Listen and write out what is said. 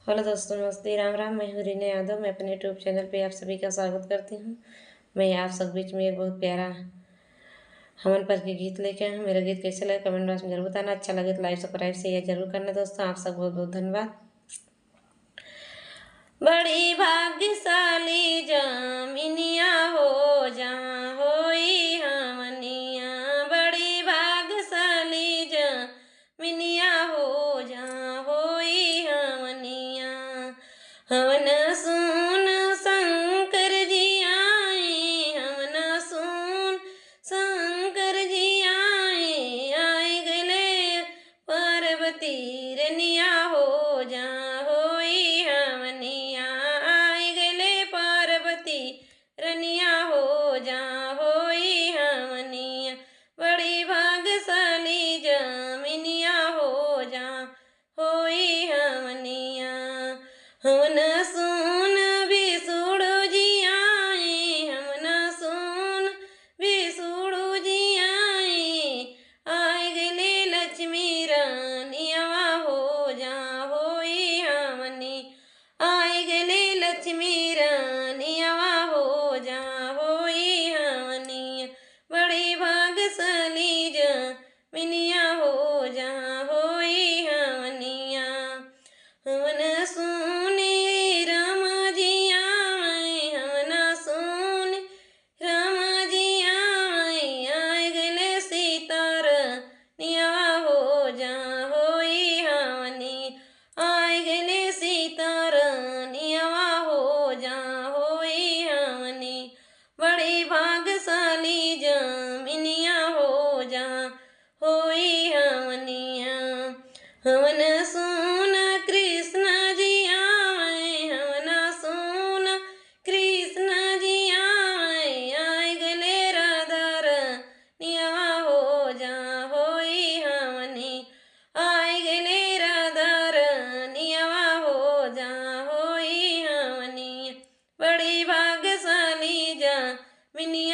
Hello दोस्तों, नमस्ते, राम राम। मैं हूँ रीना यादव। मैं अपने यूट्यूब चैनल पे आप सभी का स्वागत करती हूँ। मैं आप सब बीच में एक बहुत प्यारा हवन पर के गीत लेके आया हूँ। मेरा गीत कैसे लगे कमेंट बॉक्स में जरूर बताना। अच्छा लगे तो लाइक सब्सक्राइब शेयर जरूर करना। दोस्तों, आप सब बहुत बहुत धन्यवाद। बड़ी भाग्यशाली जामिनिया हो जहाँ होई हमनिया। बड़ी भाग्यशाली जामिनिया हो जहाँ होई हमनिया। हवन सुन शंकर जी आए, हवन सुन शंकर जी आए। आए गले पार्वती रनिया हो जहाँ होई हमनिया। आए गले पार्वती रनिया हो जहाँ होई हमनिया। बड़ी भाग्यशाली जामिनिया हो जहाँ होई हमनिया। हवन सुन विष्णु जी आए, हवन सुन विष्णु जी आए। आए गले लक्ष्मी रानिया हो जहाँ होई हमनी। आए गले लक्ष्मी रानिया हो जहाँ होई हमनी। बड़ी भाग्यशाली जामिनिया हो जहाँ होई हमनिया। हवन सुने राम जी आए, हवन सुने राम जी आए। आए गले सीतारानिया हो जहाँ होई हमनी। आए गले सीतारानिया हो जहाँ होई हमनी। बड़ी भाग्यशाली जामिनिया हो जहाँ होई हमनिया। हवन सुन कृष्ण जी आए, हवन सुन कृष्ण जी आए। आए गले राधा रानिया हो जहाँ होई हमनी। आए गले राधा रानिया हो जहाँ होई हमनी। बड़ी भाग्यशाली जामिनिया